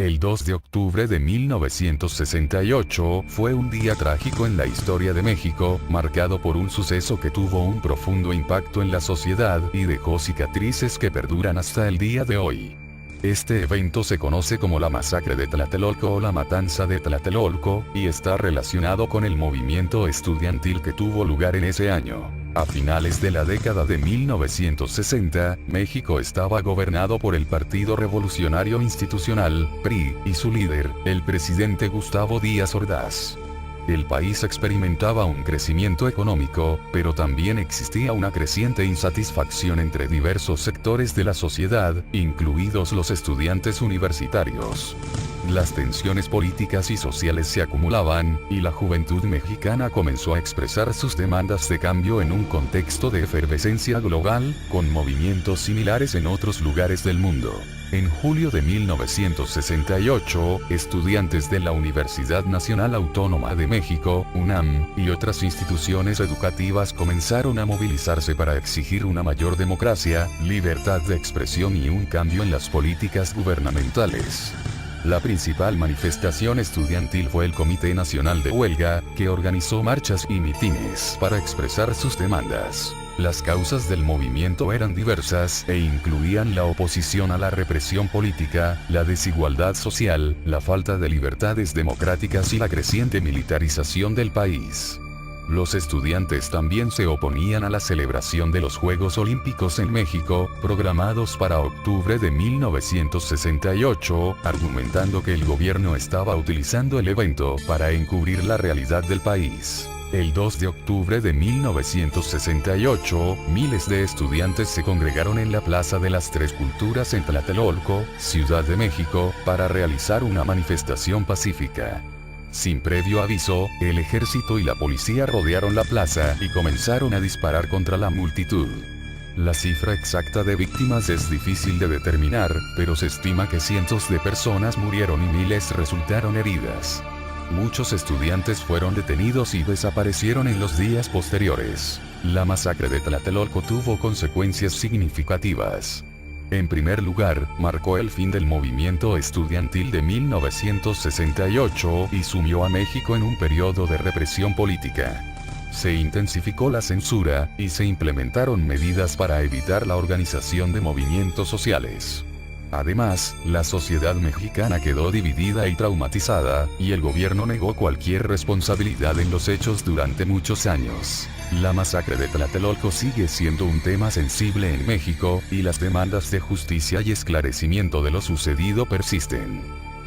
El 2 de octubre de 1968 fue un día trágico en la historia de México, marcado por un suceso que tuvo un profundo impacto en la sociedad y dejó cicatrices que perduran hasta el día de hoy. Este evento se conoce como la Masacre de Tlatelolco o la Matanza de Tlatelolco, y está relacionado con el movimiento estudiantil que tuvo lugar en ese año. A finales de la década de 1960, México estaba gobernado por el Partido Revolucionario Institucional, PRI, y su líder, el presidente Gustavo Díaz Ordaz. El país experimentaba un crecimiento económico, pero también existía una creciente insatisfacción entre diversos sectores de la sociedad, incluidos los estudiantes universitarios. Las tensiones políticas y sociales se acumulaban, y la juventud mexicana comenzó a expresar sus demandas de cambio en un contexto de efervescencia global, con movimientos similares en otros lugares del mundo. En julio de 1968, estudiantes de la Universidad Nacional Autónoma de México, UNAM, y otras instituciones educativas comenzaron a movilizarse para exigir una mayor democracia, libertad de expresión y un cambio en las políticas gubernamentales. La principal manifestación estudiantil fue el Comité Nacional de Huelga, que organizó marchas y mítines para expresar sus demandas. Las causas del movimiento eran diversas e incluían la oposición a la represión política, la desigualdad social, la falta de libertades democráticas y la creciente militarización del país. Los estudiantes también se oponían a la celebración de los Juegos Olímpicos en México, programados para octubre de 1968, argumentando que el gobierno estaba utilizando el evento para encubrir la realidad del país. El 2 de octubre de 1968, miles de estudiantes se congregaron en la Plaza de las Tres Culturas en Tlatelolco, Ciudad de México, para realizar una manifestación pacífica. Sin previo aviso, el ejército y la policía rodearon la plaza y comenzaron a disparar contra la multitud. La cifra exacta de víctimas es difícil de determinar, pero se estima que cientos de personas murieron y miles resultaron heridas. Muchos estudiantes fueron detenidos y desaparecieron en los días posteriores. La masacre de Tlatelolco tuvo consecuencias significativas. En primer lugar, marcó el fin del movimiento estudiantil de 1968 y sumió a México en un periodo de represión política. Se intensificó la censura, y se implementaron medidas para evitar la organización de movimientos sociales. Además, la sociedad mexicana quedó dividida y traumatizada, y el gobierno negó cualquier responsabilidad en los hechos durante muchos años. La masacre de Tlatelolco sigue siendo un tema sensible en México, y las demandas de justicia y esclarecimiento de lo sucedido persisten.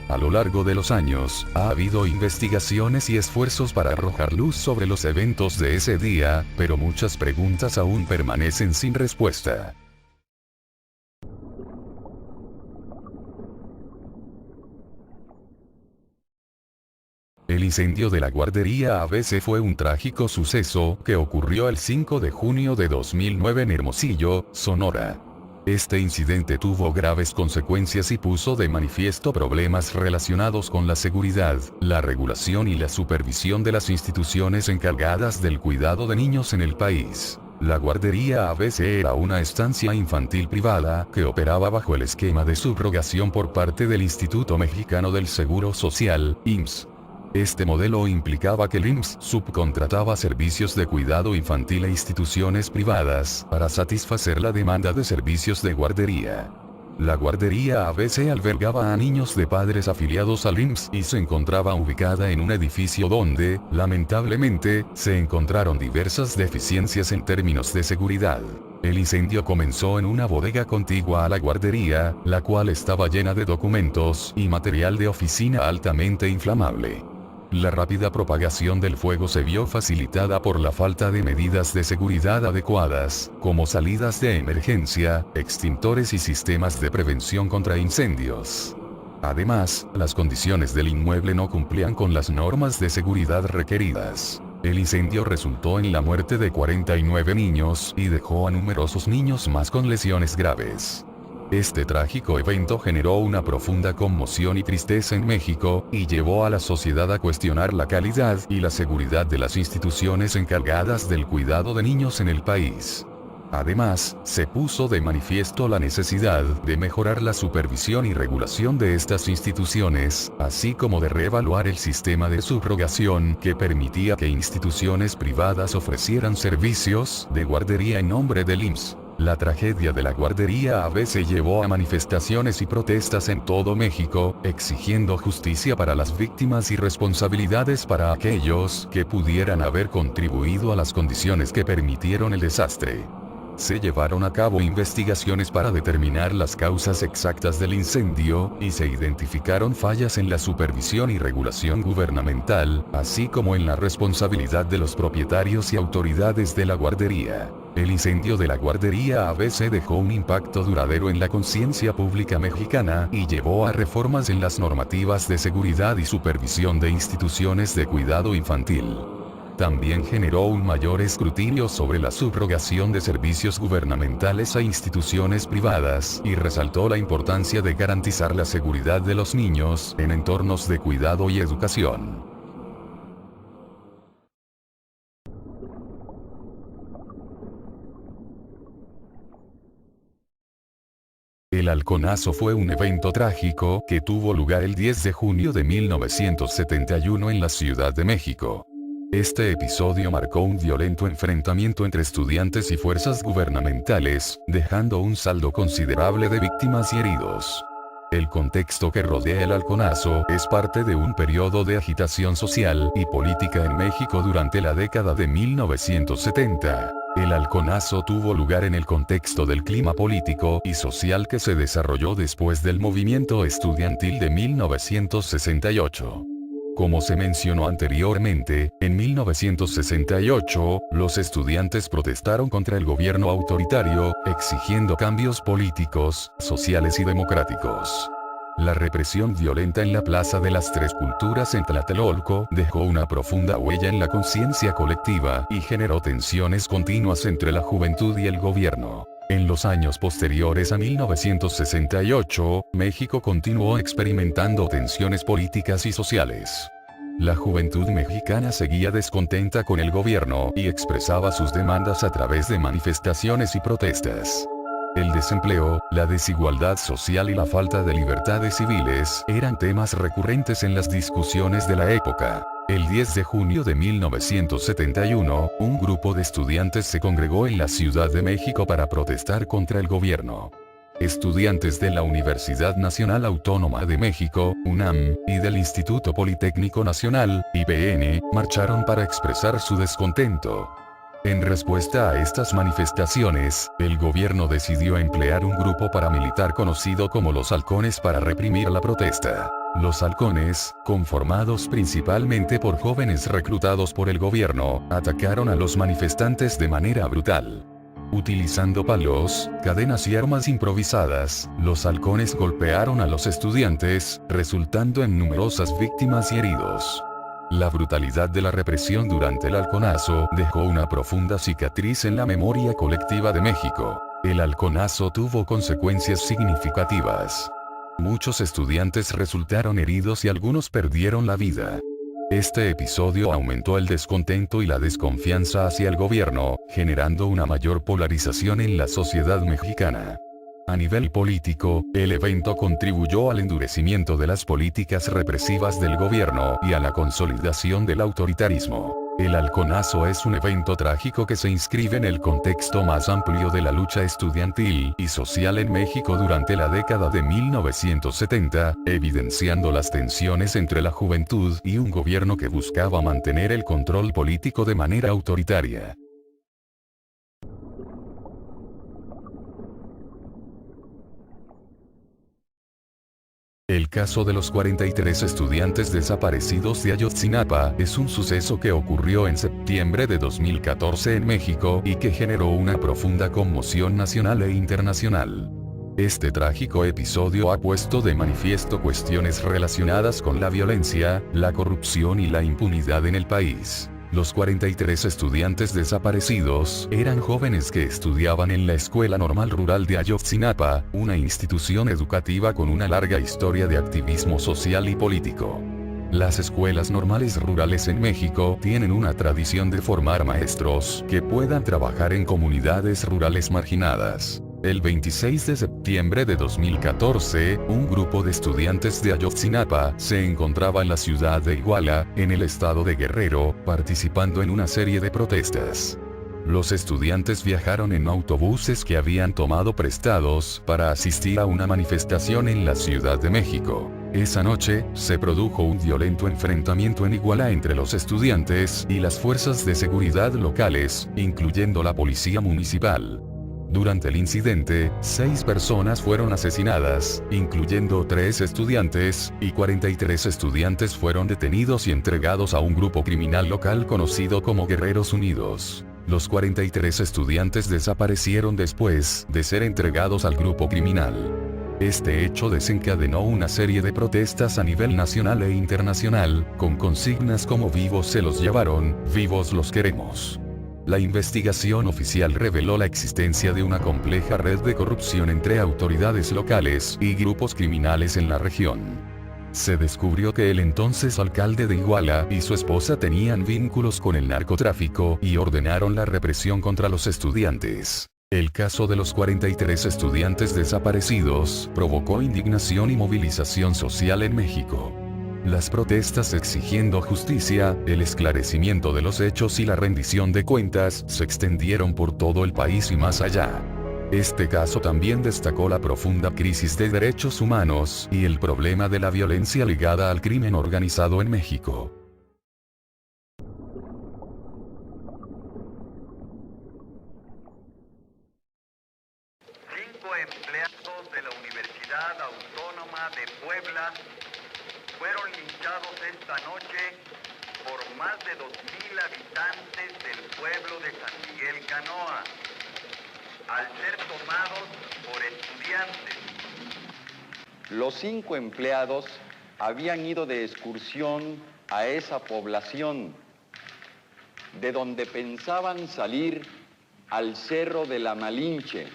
A lo largo de los años, ha habido investigaciones y esfuerzos para arrojar luz sobre los eventos de ese día, pero muchas preguntas aún permanecen sin respuesta. El incendio de la guardería ABC fue un trágico suceso que ocurrió el 5 de junio de 2009 en Hermosillo, Sonora. Este incidente tuvo graves consecuencias y puso de manifiesto problemas relacionados con la seguridad, la regulación y la supervisión de las instituciones encargadas del cuidado de niños en el país. La guardería ABC era una estancia infantil privada que operaba bajo el esquema de subrogación por parte del Instituto Mexicano del Seguro Social, IMSS. Este modelo implicaba que el IMSS subcontrataba servicios de cuidado infantil a instituciones privadas para satisfacer la demanda de servicios de guardería. La guardería ABC albergaba a niños de padres afiliados al IMSS y se encontraba ubicada en un edificio donde, lamentablemente, se encontraron diversas deficiencias en términos de seguridad. El incendio comenzó en una bodega contigua a la guardería, la cual estaba llena de documentos y material de oficina altamente inflamable. La rápida propagación del fuego se vio facilitada por la falta de medidas de seguridad adecuadas, como salidas de emergencia, extintores y sistemas de prevención contra incendios. Además, las condiciones del inmueble no cumplían con las normas de seguridad requeridas. El incendio resultó en la muerte de 49 niños y dejó a numerosos niños más con lesiones graves. Este trágico evento generó una profunda conmoción y tristeza en México, y llevó a la sociedad a cuestionar la calidad y la seguridad de las instituciones encargadas del cuidado de niños en el país. Además, se puso de manifiesto la necesidad de mejorar la supervisión y regulación de estas instituciones, así como de reevaluar el sistema de subrogación que permitía que instituciones privadas ofrecieran servicios de guardería en nombre del IMSS. La tragedia de la guardería ABC llevó a manifestaciones y protestas en todo México, exigiendo justicia para las víctimas y responsabilidades para aquellos que pudieran haber contribuido a las condiciones que permitieron el desastre. Se llevaron a cabo investigaciones para determinar las causas exactas del incendio, y se identificaron fallas en la supervisión y regulación gubernamental, así como en la responsabilidad de los propietarios y autoridades de la guardería. El incendio de la guardería ABC dejó un impacto duradero en la conciencia pública mexicana y llevó a reformas en las normativas de seguridad y supervisión de instituciones de cuidado infantil. También generó un mayor escrutinio sobre la subrogación de servicios gubernamentales a instituciones privadas, y resaltó la importancia de garantizar la seguridad de los niños en entornos de cuidado y educación. El halconazo fue un evento trágico que tuvo lugar el 10 de junio de 1971 en la Ciudad de México. Este episodio marcó un violento enfrentamiento entre estudiantes y fuerzas gubernamentales, dejando un saldo considerable de víctimas y heridos. El contexto que rodea el halconazo es parte de un periodo de agitación social y política en México durante la década de 1970. El halconazo tuvo lugar en el contexto del clima político y social que se desarrolló después del movimiento estudiantil de 1968. Como se mencionó anteriormente, en 1968, los estudiantes protestaron contra el gobierno autoritario, exigiendo cambios políticos, sociales y democráticos. La represión violenta en la Plaza de las Tres Culturas en Tlatelolco dejó una profunda huella en la conciencia colectiva y generó tensiones continuas entre la juventud y el gobierno. En los años posteriores a 1968, México continuó experimentando tensiones políticas y sociales. La juventud mexicana seguía descontenta con el gobierno y expresaba sus demandas a través de manifestaciones y protestas. El desempleo, la desigualdad social y la falta de libertades civiles eran temas recurrentes en las discusiones de la época. El 10 de junio de 1971, un grupo de estudiantes se congregó en la Ciudad de México para protestar contra el gobierno. Estudiantes de la Universidad Nacional Autónoma de México, UNAM, y del Instituto Politécnico Nacional, IPN, marcharon para expresar su descontento. En respuesta a estas manifestaciones, el gobierno decidió emplear un grupo paramilitar conocido como los halcones para reprimir la protesta. Los halcones, conformados principalmente por jóvenes reclutados por el gobierno, atacaron a los manifestantes de manera brutal. Utilizando palos, cadenas y armas improvisadas, los halcones golpearon a los estudiantes, resultando en numerosas víctimas y heridos. La brutalidad de la represión durante el halconazo dejó una profunda cicatriz en la memoria colectiva de México. El halconazo tuvo consecuencias significativas. Muchos estudiantes resultaron heridos y algunos perdieron la vida. Este episodio aumentó el descontento y la desconfianza hacia el gobierno, generando una mayor polarización en la sociedad mexicana. A nivel político, el evento contribuyó al endurecimiento de las políticas represivas del gobierno y a la consolidación del autoritarismo. El halconazo es un evento trágico que se inscribe en el contexto más amplio de la lucha estudiantil y social en México durante la década de 1970, evidenciando las tensiones entre la juventud y un gobierno que buscaba mantener el control político de manera autoritaria. El caso de los 43 estudiantes desaparecidos de Ayotzinapa es un suceso que ocurrió en septiembre de 2014 en México y que generó una profunda conmoción nacional e internacional. Este trágico episodio ha puesto de manifiesto cuestiones relacionadas con la violencia, la corrupción y la impunidad en el país. Los 43 estudiantes desaparecidos eran jóvenes que estudiaban en la Escuela Normal Rural de Ayotzinapa, una institución educativa con una larga historia de activismo social y político. Las escuelas normales rurales en México tienen una tradición de formar maestros que puedan trabajar en comunidades rurales marginadas. El 26 de septiembre de 2014, un grupo de estudiantes de Ayotzinapa se encontraba en la ciudad de Iguala, en el estado de Guerrero, participando en una serie de protestas. Los estudiantes viajaron en autobuses que habían tomado prestados para asistir a una manifestación en la Ciudad de México. Esa noche, se produjo un violento enfrentamiento en Iguala entre los estudiantes y las fuerzas de seguridad locales, incluyendo la policía municipal. Durante el incidente, 6 personas fueron asesinadas, incluyendo 3 estudiantes, y 43 estudiantes fueron detenidos y entregados a un grupo criminal local conocido como Guerreros Unidos. Los 43 estudiantes desaparecieron después de ser entregados al grupo criminal. Este hecho desencadenó una serie de protestas a nivel nacional e internacional, con consignas como "vivos se los llevaron, vivos los queremos". La investigación oficial reveló la existencia de una compleja red de corrupción entre autoridades locales y grupos criminales en la región. Se descubrió que el entonces alcalde de Iguala y su esposa tenían vínculos con el narcotráfico y ordenaron la represión contra los estudiantes. El caso de los 43 estudiantes desaparecidos provocó indignación y movilización social en México. Las protestas exigiendo justicia, el esclarecimiento de los hechos y la rendición de cuentas se extendieron por todo el país y más allá. Este caso también destacó la profunda crisis de derechos humanos y el problema de la violencia ligada al crimen organizado en México. Empleados de la Universidad Autónoma de Puebla fueron linchados esta noche por más de 2,000 habitantes del pueblo de San Miguel Canoa, al ser tomados por estudiantes. Los 5 empleados habían ido de excursión a esa población, de donde pensaban salir al Cerro de la Malinche.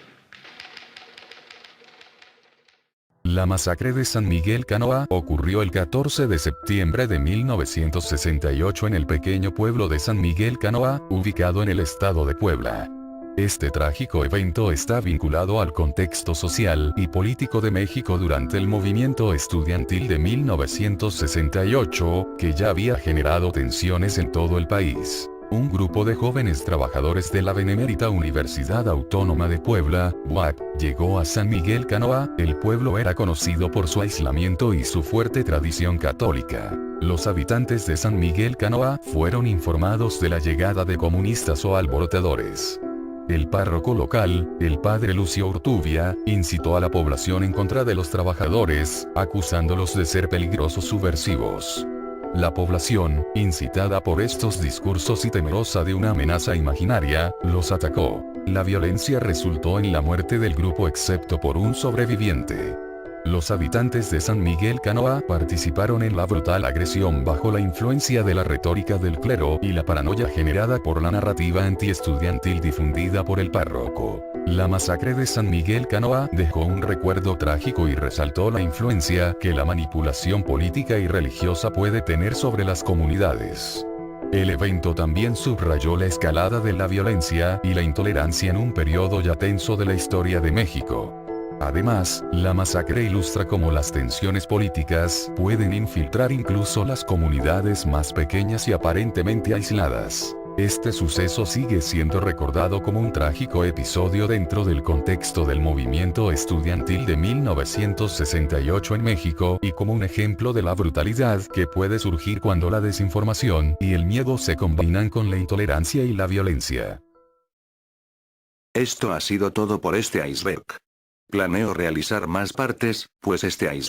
La masacre de San Miguel Canoa ocurrió el 14 de septiembre de 1968 en el pequeño pueblo de San Miguel Canoa, ubicado en el estado de Puebla. Este trágico evento está vinculado al contexto social y político de México durante el movimiento estudiantil de 1968, que ya había generado tensiones en todo el país. Un grupo de jóvenes trabajadores de la Benemérita Universidad Autónoma de Puebla, UAP, llegó a San Miguel Canoa. El pueblo era conocido por su aislamiento y su fuerte tradición católica. Los habitantes de San Miguel Canoa fueron informados de la llegada de comunistas o alborotadores. El párroco local, el padre Lucio Urtubia, incitó a la población en contra de los trabajadores, acusándolos de ser peligrosos subversivos. La población, incitada por estos discursos y temerosa de una amenaza imaginaria, los atacó. La violencia resultó en la muerte del grupo excepto por un sobreviviente. Los habitantes de San Miguel Canoa participaron en la brutal agresión bajo la influencia de la retórica del clero y la paranoia generada por la narrativa antiestudiantil difundida por el párroco. La masacre de San Miguel Canoa dejó un recuerdo trágico y resaltó la influencia que la manipulación política y religiosa puede tener sobre las comunidades. El evento también subrayó la escalada de la violencia y la intolerancia en un periodo ya tenso de la historia de México. Además, la masacre ilustra cómo las tensiones políticas pueden infiltrar incluso las comunidades más pequeñas y aparentemente aisladas. Este suceso sigue siendo recordado como un trágico episodio dentro del contexto del movimiento estudiantil de 1968 en México y como un ejemplo de la brutalidad que puede surgir cuando la desinformación y el miedo se combinan con la intolerancia y la violencia. Esto ha sido todo por este iceberg. Planeo realizar más partes, pues este iceberg